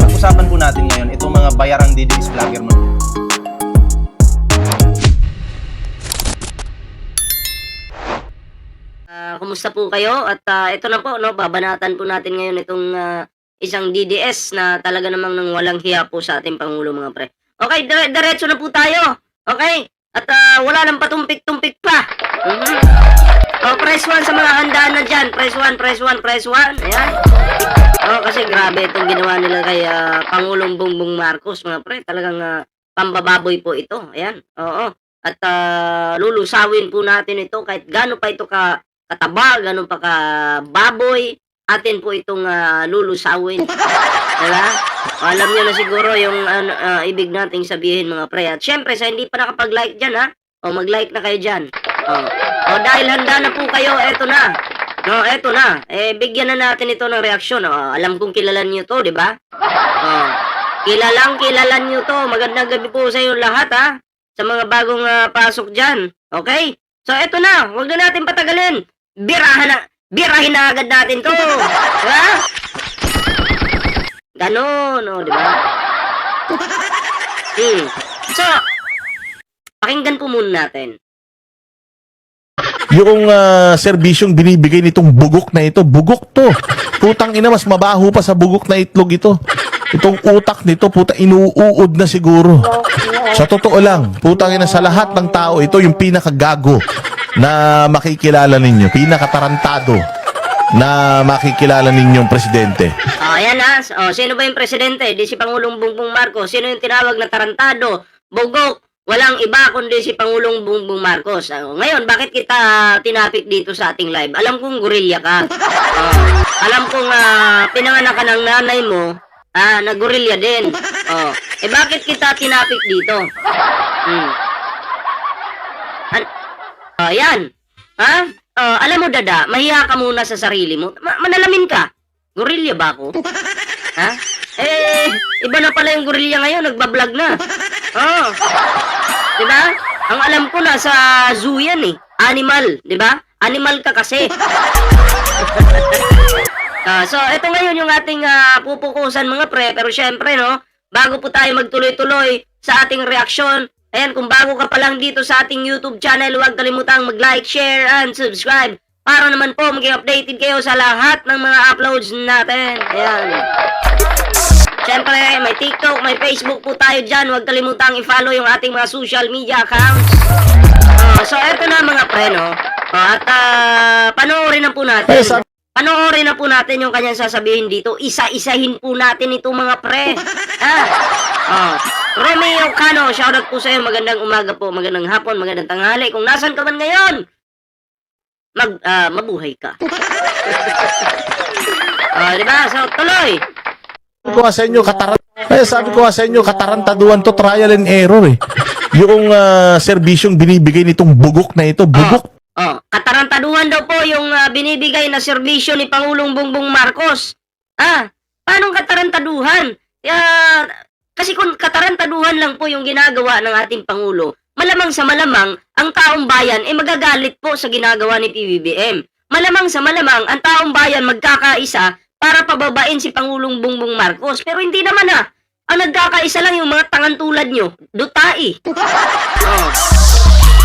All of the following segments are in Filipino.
Pag-usapan po natin ngayon itong mga bayarang DDS vlogger mo. Kumusta po kayo? At ito na po, no, babanatan po natin ngayon itong isang DDS na talaga namang nang walang hiya po sa ating Pangulo, mga pre. Okay, diretso na po tayo. Okay? At wala nang patumpik-tumpik pa. Press 1 sa mga handaan na dyan. Press 1, press 1, press 1. Ayan. Kasi grabe itong ginawa nila kay Pangulong Bongbong Marcos, mga pre. Talagang pambababoy po ito. Ayan. Oo. At lulusawin po natin ito kahit gaano pa ito kataba, gaano pa baboy. Atin po itong lulusawin. Diba? Alam nyo na siguro yung ibig nating sabihin, mga pre. At syempre, sa hindi pa nakapag-like dyan, ha? Mag-like na kayo dyan. Dahil handa na po kayo, eto na. No, eto na. Bigyan na natin ito ng reaksyon. Alam kong kilala niyo to, di ba? Kilala niyo to. Magandang gabi po sa inyo lahat, ha? Sa mga bagong pasok dyan. Okay? So, eto na. Huwag na natin patagalin. Birahin na agad natin to. Diba? Ganon, di ba? So, pakinggan po muna natin. Yung serbisyong binibigay nitong bugok na ito, bugok to. Putang ina, mas mabaho pa sa bugok na itlog ito. Itong utak nito, puta, inuuod na siguro. Sa totoo lang, putang ina, sa lahat ng tao, ito yung pinakagago na makikilala ninyo, pinakatarantado na makikilala ninyong presidente. Ayan na. Sino ba yung presidente? Di si Pangulong Bongbong Marcos. Sino yung tinawag na tarantado? Bugok. Walang iba kundi si Pangulong Bongbong Marcos. Ngayon, bakit kita tinapik dito sa ating live? Alam kong gorilla ka. Alam kong pinanganak ka ng nanay mo, na gorilla din. Bakit kita tinapik dito? Yan. Alam mo, Dada, mahiya ka muna sa sarili mo. Manalamin ka. Gorilla ba ako? Iba na pala yung gorilla ngayon. Nagbablog na. Diba? Ang alam ko na sa zoo yan eh. Animal. Diba? Animal ka kasi. So, ito ngayon yung ating pupukusan, mga pre. Pero syempre, no, bago po tayo magtuloy-tuloy sa ating reaksyon, ayan, kung bago ka pa lang dito sa ating YouTube channel, huwag kalimutang mag-like, share, and subscribe para naman po maging updated kayo sa lahat ng mga uploads natin. Ayan. Siyempre, may TikTok, may Facebook po tayo dyan. Huwag kalimutang i-follow yung ating mga social media accounts. So, eto na, mga pre, no? At panoorin na po natin. Panoorin na po natin yung kanyang sasabihin dito. Isa-isahin po natin ito, mga pre. Romeo Cano, shoutout po sa iyo. Magandang umaga po, magandang hapon, magandang tanghali. Kung nasan ka man ngayon, mabuhay ka. Diba? So, tuloy. Sabi ko sa inyo, katarantaduhan to, trial and error eh. Yung serbisyong binibigay nitong bugok na ito, bugok. Katarantaduhan daw po yung binibigay na serbisyo ni Pangulong Bongbong Marcos. Paano katarantaduhan? Kasi kung katarantaduhan lang po yung ginagawa ng ating Pangulo, malamang sa malamang, ang taong bayan ay magagalit po sa ginagawa ni PBBM. Malamang sa malamang, ang taong bayan magkakaisa para pababain si Pangulong Bongbong Marcos. Pero hindi naman ang nagkakaisa lang yung mga tangan tulad nyo, dutai.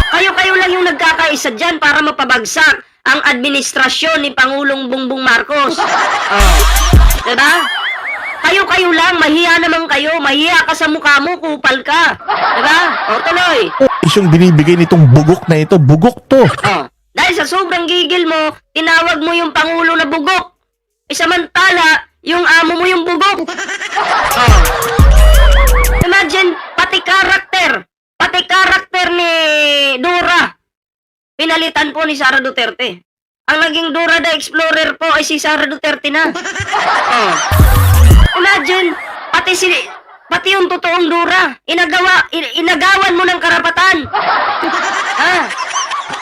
Kayo-kayo lang yung nagkakaisa dyan para mapabagsak ang administrasyon ni Pangulong Bongbong Marcos. Diba? Kayo-kayo lang, mahiya naman kayo, mahiya ka sa mukha mo, kupal ka. Diba? Tuloy. Yung binibigay nitong bugok na ito, bugok to. Dahil sa sobrang gigil mo, tinawag mo yung Pangulo na bugok. Samantala, yung amo mo yung bugok. Imagine, pati karakter ni Dora, pinalitan po ni Sara Duterte. Ang naging Dora the Explorer po ay si Sara Duterte na. Imagine, pati yung totoong Dora, inagawan mo ng karapatan.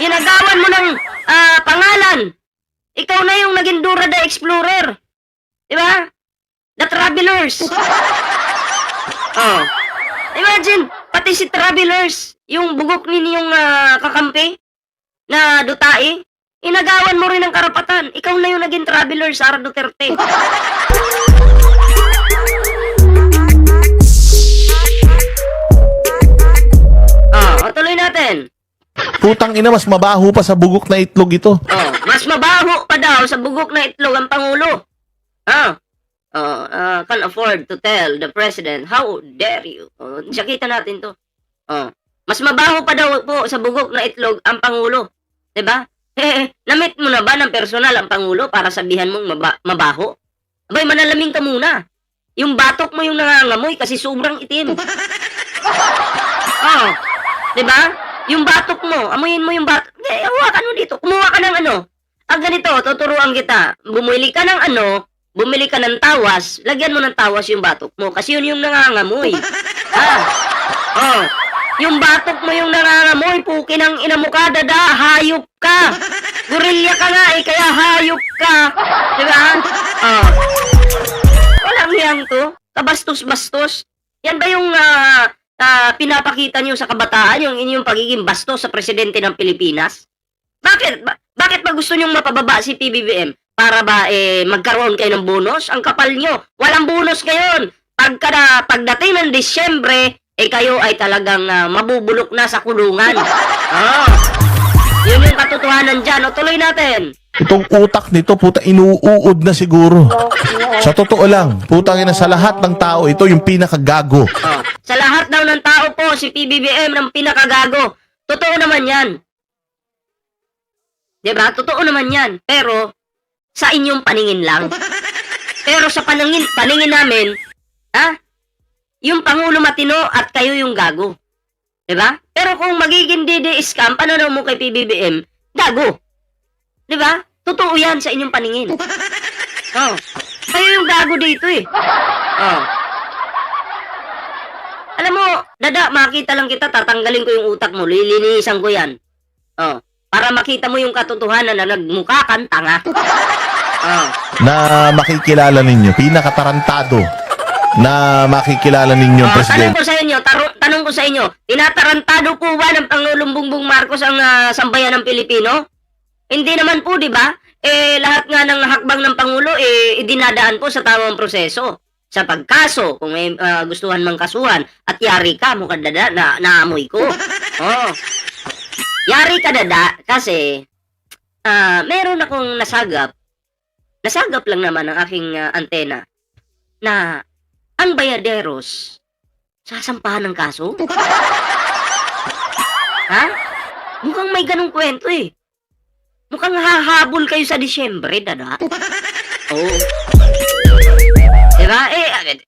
Inagawan mo ng pangalan. Ikaw na yung naging Dora the Explorer. Diba? The Travelers. Imagine, pati si Travelers, yung bugok ninyong kakampi na dutai, inagawan mo rin ang karapatan. Ikaw na yung naging traveler, Sara Duterte. Tuloy natin. Putang ina, mas mabaho pa sa bugok na itlog ito. Mas mabaho pa daw sa bugok na itlog ang Pangulo. Can afford to tell the President, how dare you? Sakita natin to. Mas mabaho pa daw po sa bugok na itlog ang Pangulo. Diba? Namit mo na ba ng personal ang Pangulo para sabihan mong mabaho? Abay, manalaming ka muna. Yung batok mo yung nangangamoy kasi sobrang itim. Diba? Yung batok mo, amuyin mo yung batok. Hawakan mo dito. Kumuha ka ng ano. Ganito, tuturuan kita. Bumili ka ng tawas. Lagyan mo ng tawas yung batok mo. Kasi yun yung nangangamoy. Yung batok mo yung nangangamoy. Pukin ang ina mo ka, dada. Hayop ka. Gorilya ka nga kaya hayop ka. Diba? Walang hiyang to. Kabastos-bastos. Yan ba yung pinapakita niyo sa kabataan, yung inyong pagiging bastos sa presidente ng Pilipinas? Bakit ba gusto niyong mapababa si PBBM? Para ba magkaroon kayo ng bonus? Ang kapal niyo. Walang bonus ngayon. Pagdating ng Disyembre, kayo ay talagang mabubulok na sa kulungan. Yun yung katotohanan dyan. Tuloy natin. Itong utak nito, puta, inuuod na siguro. Sa totoo lang, putang ina, sa lahat ng tao, ito yung pinakagago. Sa lahat daw ng tao po, si PBBM ng pinakagago. Totoo naman yan. Diba? Totoo naman yan. Pero, sa inyong paningin lang. Pero sa paningin namin, yung Pangulo matino at kayo yung gago. Diba? Pero kung magiging DD scam, pananaw mo kay PBBM, gago. Diba? Totoo yan sa inyong paningin. Kayo yung gago dito eh. Alam mo, dada, makita lang kita, tatanggalin ko yung utak mo, lilinisan ko yan. Para makita mo yung katotohanan na nagmukha kang tanga. Na makikilala ninyo, pinakatarantado na makikilala ninyo ang presidente. Tanong ko sa inyo, tinatarantado po ba ng Pangulong Bongbong Marcos ang sambayan ng Pilipino? Hindi naman po, di ba? Lahat nga ng hakbang ng Pangulo, dinadaan po sa tamang proseso. Sa pagkaso, kung may gustuhan mang kasuhan, at yari ka, mukhang dada, naamoy ko. Yari ka dada, kasi, meron akong nasagap lang naman ang aking antena, na ang bayaderos, sasampahan ng kaso? Mukhang may ganong kwento eh. Mukhang hahabol kayo sa Disyembre, dada. Diba?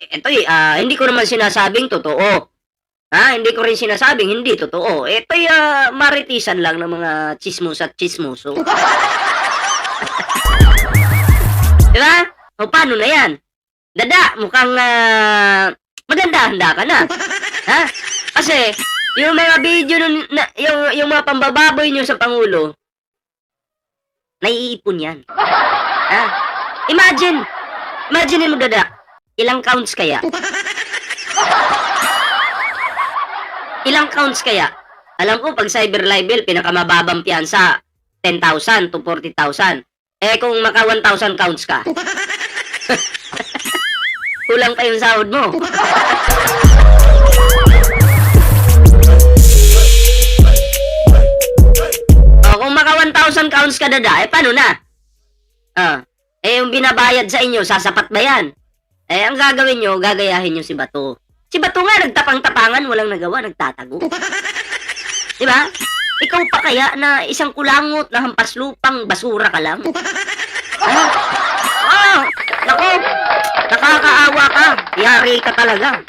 Ito hindi ko naman sinasabing totoo. Hindi ko rin sinasabing hindi totoo. Ito'y maritisan lang ng mga chismos at chismoso. Diba? Paano na yan? Dada, mukhang maganda-handa ka na. Kasi, yung mga video yung mga pambababoy nyo sa Pangulo, naiipon yan. Imagine mo, dada, ilang counts kaya? Ilang counts kaya? Alam ko, pag cyber libel, pinakamababang piyansa, 10,000 to 40,000. Kung maka 1,000 counts ka, kulang pa yung sahod mo. Kung maka 1,000 counts ka, dada, paano na? Yung binabayad sa inyo, sasapat ba yan? Ang gagawin nyo, gagayahin nyo si Bato. Si Bato nga, nagtapang-tapangan, walang nagawa, nagtatago. Diba? Ikaw pa kaya na isang kulangot na hampas lupang basura ka lang? Naku, nakakaawa ka. Yari ka talaga.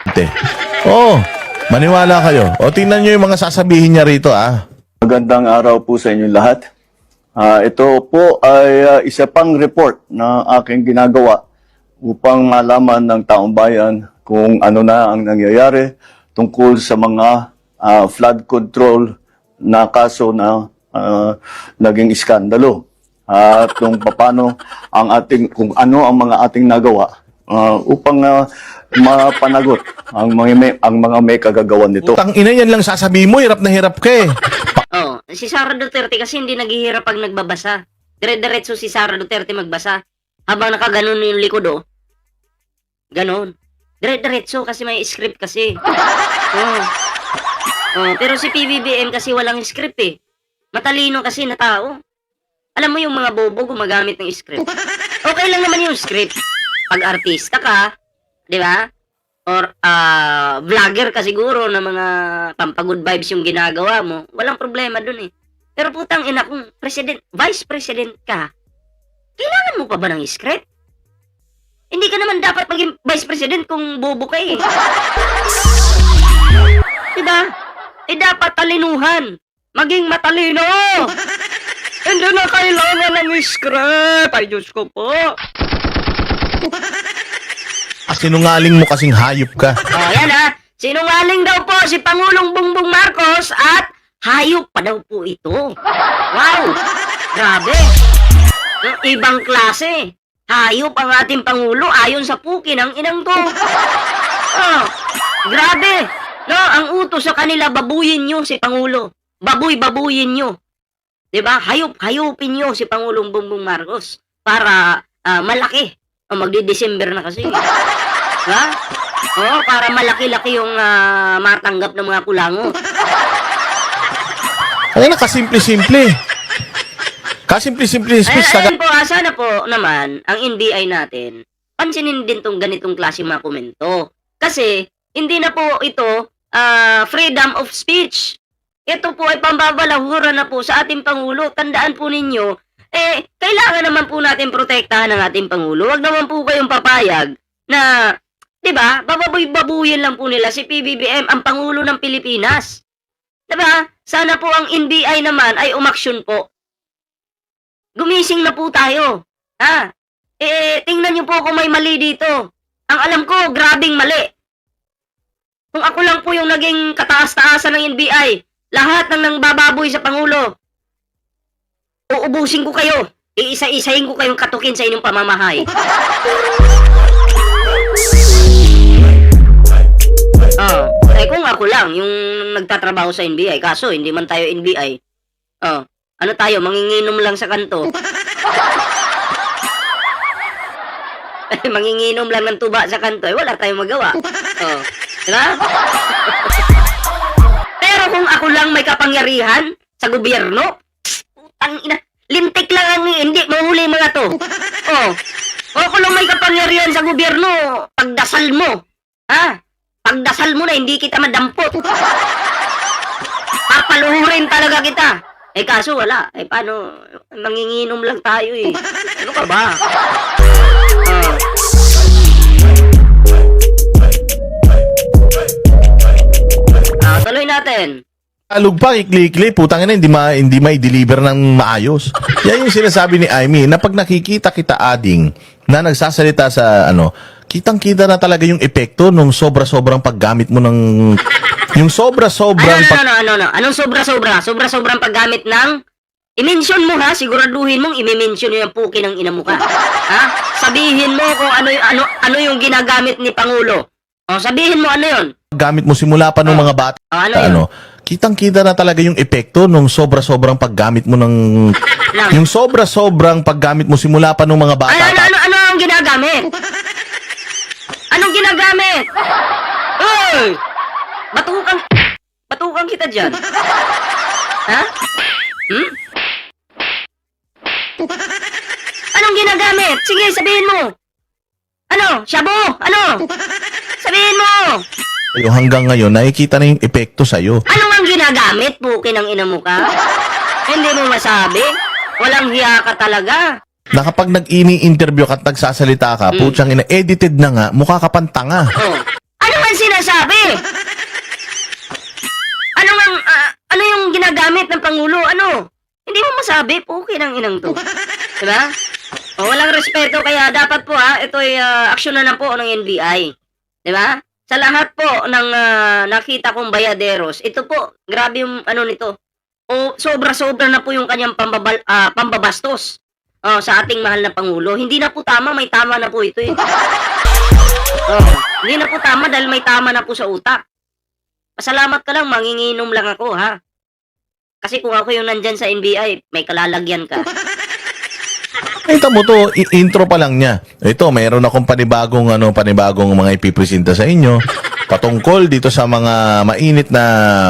Maniwala kayo. Tingnan nyo yung mga sasabihin niya rito, Magandang araw po sa inyo lahat. Ito po ay isa pang report na aking ginagawa upang malaman ng taong bayan kung ano na ang nangyayari tungkol sa mga flood control na kaso na naging iskandalo. At kung paano kung ano ang mga ating nagawa upang mapanagot ang mga may kagagawan nito. Tang ina, yan lang sasabihin mo, hirap na hirap ka eh. Si Sara Duterte kasi hindi naghihirap pag nagbabasa. Dire-diretso si Sara Duterte magbasa. Habang nakaganon yung likod, oh. Ganon. Dire-diretso kasi may script kasi. Oh. Oh, pero si PBBM kasi walang script eh. Matalino kasi na tao. Alam mo yung mga bobo gumagamit ng script. Okay lang naman yung script. Pag artista ka, di ba? Or vlogger ka siguro na mga pampagood vibes yung ginagawa mo. Walang problema dun eh. Pero putang ina, kung vice president ka, kailangan mo pa ba ng script? Hindi ka naman dapat maging vice president kung bobo ka eh. Diba? Eh dapat talinuhan. Maging matalino. Hindi na kailangan ng script. Ay, Diyos ko po. Sinungaling mo kasing hayop ka. Oh, yan ha. Sinungaling daw po si Pangulong Bongbong Marcos at hayop pa daw po ito. Wow! Grabe. Yung ibang klase. Hayop ang ating Pangulo ayon sa puki ng inang to. Oh, grabe. No, ang utos sa kanila, babuyin nyo si Pangulo. Babuyin nyo. Diba? Hayupin nyo si Pangulong Bongbong Marcos para malaki. O, magdi-December na kasi. Ha? Oh, para malaki-laki yung matanggap ng mga kulango. Ay, nakasimple-simple. Kasimple-simple speech. Ayan po, sana po naman, ang NBI natin, pansinin din tong ganitong klase mga komento. Kasi, hindi na po ito freedom of speech. Ito po ay pambabalahura na po sa ating Pangulo. Tandaan po ninyo, kailangan naman po natin protektahan ng ating Pangulo. Huwag naman po kayong papayag na, di ba, bababoy-babuyin lang po nila si PBBM, ang Pangulo ng Pilipinas. Di ba? Sana po ang NBI naman ay umaksyon po. Gumising na po tayo. Ha? Tingnan niyo po kung may mali dito. Ang alam ko, grabing mali. Kung ako lang po yung naging kataas-taasan ng NBI, lahat ng nangbababoy sa Pangulo, uubusin ko kayo. Iisa-isahin ko kayong katukin sa inyong pamamahay. Kung ako lang yung nagtatrabaho sa NBI, kaso hindi man tayo NBI. Ano tayo, manginginom lang sa kanto. Manginginom lang ng tuba sa kanto, wala tayong magawa. Diba? Pero kung ako lang may kapangyarihan sa gobyerno, putang ina, lintik lang ang hindi mahuli mga to. O ako lang may kapangyarihan sa gobyerno, pagdasal mo. Pagdasal mo na hindi kita madampot. Papaluhurin talaga kita. Kaso wala. Paano? Manginginom lang tayo eh. Ano ka ba? Tuloy natin. Alug pa, ikli-ikli, putang ina, hindi mai-deliver ng maayos. Yan yung sinasabi ni Aimee, na pag nakikita kita ading, na nagsasalita sa kitang-kita na talaga yung epekto nung sobra-sobrang paggamit mo ng... Yung sobra-sobrang... Anong sobra-sobra? Sobra-sobrang paggamit ng... I-mention mo ha, siguraduhin mong i-mention yung puki ng ina mo ka. Ha? Sabihin mo kung ano yung ginagamit ni Pangulo. Sabihin mo ano yun. Gamit mo simula pa nung mga bata. Kitang-kita na talaga yung epekto nung sobra-sobrang paggamit mo ng... Yung sobra-sobrang paggamit mo simula pa nung mga bata. Ano ang ginagamit? Anong ginagamit? Uy! Batukan kita dyan. Ha? Anong ginagamit? Sige, sabihin mo. Ano? Shabu? Ano? Sabihin mo. Yung hanggang ngayon, nakikita na yung epekto sa'yo. Ano ang ginagamit? Puki ng ina mo ka? Hindi mo masabi? Walang hiya ka talaga. Na kapag nag-ini-interview ka at nagsasalita ka, putsang ina, edited na nga, mukha ka pang tanga. Ano man sinasabi? Ano yung ginagamit ng Pangulo? Ano? Hindi mo masabi, puki ng inang to. Diba? Walang respeto, kaya dapat po ito ay aksyonan na po ng NBI. Diba? Sa lahat po ng nakita kong bayaderos, ito po, grabe yung nito. Sobra-sobra na po yung kanyang pambabastos sa ating mahal na Pangulo. Hindi na po tama, may tama na po ito eh. Hindi na po tama dahil may tama na po sa utak. Pasalamat ka lang, manginginom lang ako ha. Kasi kung ako yung nandyan sa NBI, may kalalagyan ka. Kita mo to, intro pa lang niya. Ito, mayroon akong panibagong mga ipipresenta sa inyo patungkol dito sa mga mainit na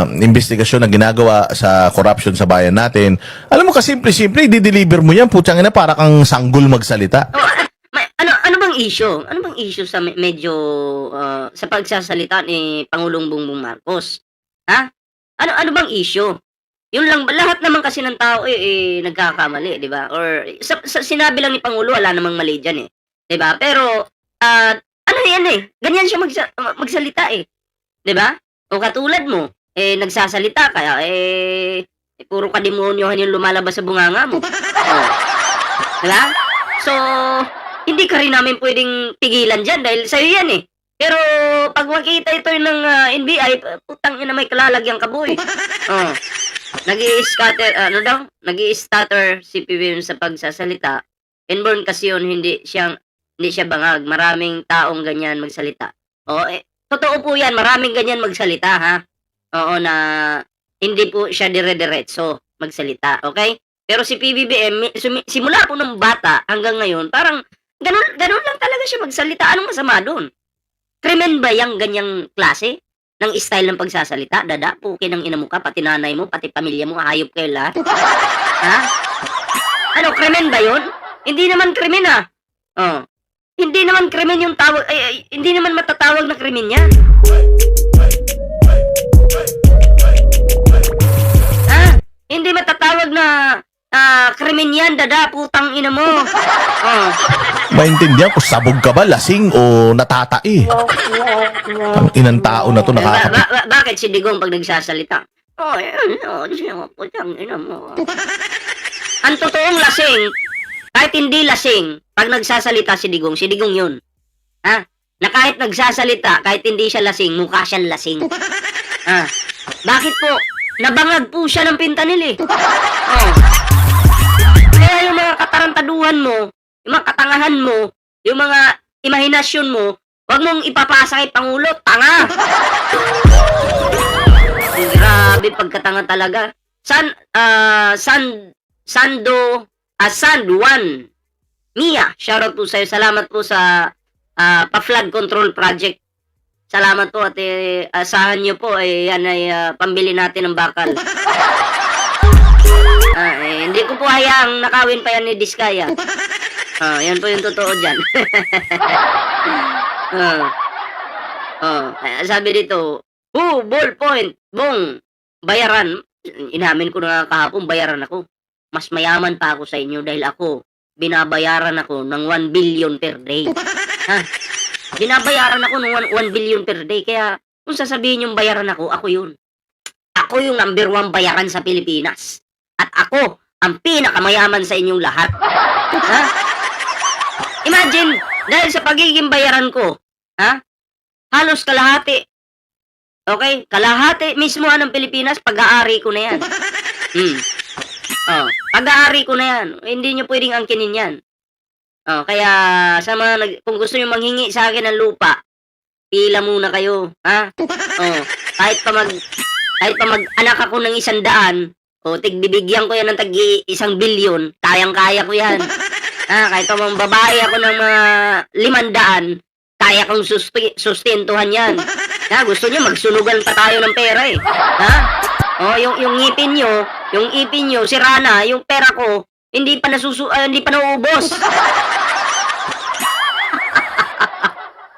investigasyon na ginagawa sa corruption sa bayan natin. Alam mo, kasimple-simple, i-deliver mo yan, putang ina, para kang sanggol magsalita. Oh, ano bang issue? Ano bang issue sa medyo sa pagsasalita ni Pangulong Bongbong Marcos? Ha? Ano bang issue? Yun lang ba? Lahat naman kasi ng tao nagkakamali, 'di ba? Or sa sinabi lang ni Pangulo, wala namang mali diyan 'di ba? Pero ano 'yan ganyan siya magsalita 'di ba? O katulad mo, nagsasalita kaya puro kademonyohan yung lumalabas sa bunganga mo. Oh. 'Di ba? So, hindi ka rin namin pwedeng pigilan diyan dahil sa'yo 'yan Pero pag makita ito ng NBI, putang ina may kalalagyan ka boy. Oh. Nag-i-stutter si PBM sa pagsasalita. Inborn kasi yun, hindi siya bangag. Maraming taong ganyan magsalita. Totoo po yan, maraming ganyan magsalita, ha? Oo, na hindi po siya dire-diretso magsalita, okay? Pero si PBBM, simula po ng bata hanggang ngayon, parang ganun lang talaga siya magsalita. Anong masama doon? Krimen ba yung ganyang klase ng style ng pagsasalita? Dada, pukin ang ina mo ka, pati nanay mo, pati pamilya mo, hayop kayo lahat. Ha? Ano, krimen ba yun? Hindi naman krimen Hindi naman krimen yung tawag, hindi naman matatawag na krimen yan. Ha? Hindi matatawag na krimen yan, dada, putang ina mo. Maintindihan ko, sabog ka ba, lasing o natatai? Ang inang tao na to nakakapit. Bakit si Digong pag nagsasalita? Putang ina mo. Ang totoong lasing, kahit hindi lasing, pag nagsasalita si Digong yun. Ha? Na kahit nagsasalita, kahit hindi siya lasing, mukha siyang lasing. Ha? Bakit po? Nabangag po siya ng pintanil Kaya yung mga katarantaduhan mo, yung mga katangahan mo, yung mga imahinasyon mo, wag mong ipapasa kay Pangulo, tanga! Grabe pagkatanga talaga. Sand1 Mia, shoutout po sa'yo. Salamat po sa pa-flood control project. Salamat po at asahan nyo po yan ay pambili natin ng bakal. Hindi ko po hayaang nakawin pa yan ni Diskaya. Yan po yung totoo dyan. Sabi dito, ballpoint, bong, bayaran. Inamin ko na kahapon, bayaran ako. Mas mayaman pa ako sa inyo dahil ako, binabayaran ako ng 1 billion per day. Binabayaran ako ng 1 billion per day. Kaya, kung sasabihin yung bayaran ako yun. Ako yung number 1 bayaran sa Pilipinas. At ako, ang pinakamayaman sa inyong lahat. Ha? Imagine, dahil sa pagiging bayaran ko, halos kalahati. Okay? Kalahati mismo ng Pilipinas, pag-aari ko na yan. Pag-aari ko na yan. Hindi nyo pwedeng angkinin yan. Kaya, sa mga, kung gusto nyo manghingi sa akin ng lupa, pila muna kayo. Ha? Kahit pa mag-anak ako ng 100, tigbibigyan ko yan ng tag-1 billion, kayang-kaya ko yan. Kahit pa babae ako ng mga 500, kaya kong sustentuhan yan. Gusto nyo, magsunugan pa tayo ng pera yung ipin nyo, sira na, yung pera ko, hindi pa nauubos.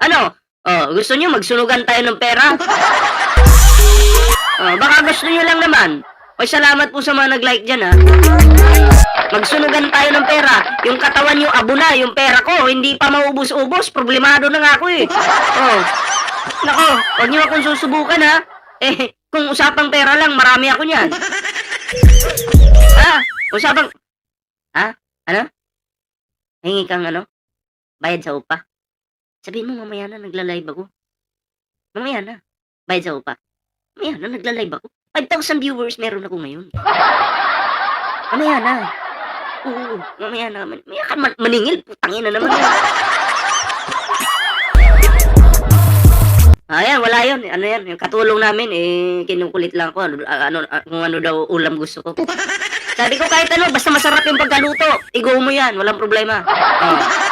Ano? Gusto nyo, magsunugan tayo ng pera? Baka gusto nyo lang naman. Salamat po sa mga nag-like dyan, Magsunugan tayo ng pera. Yung katawan nyo, abo na. Yung pera ko, hindi pa maubos-ubos. Problemado na nga ako Nako, huwag nyo akong susubukan, kung usapang pera lang, marami ako niyan. Usapang... Ano? Hingi kang bayad sa upa. Sabihin mo, mamaya na, nagla-live ako. Mamaya na, bayad sa upa. Mamaya na, nagla-live ako. 5,000 viewers meron ako ngayon. Mamaya na. Oo, mamaya na. Mamaya ka maningil. Putangin na naman. Ayan, wala yun. Ano yan? Yung katulong namin, kinukulit lang ko. Kung ano daw ulam gusto ko. Sabi ko kahit ano, basta masarap yung pagkaluto. Igo mo yan, walang problema. Oh.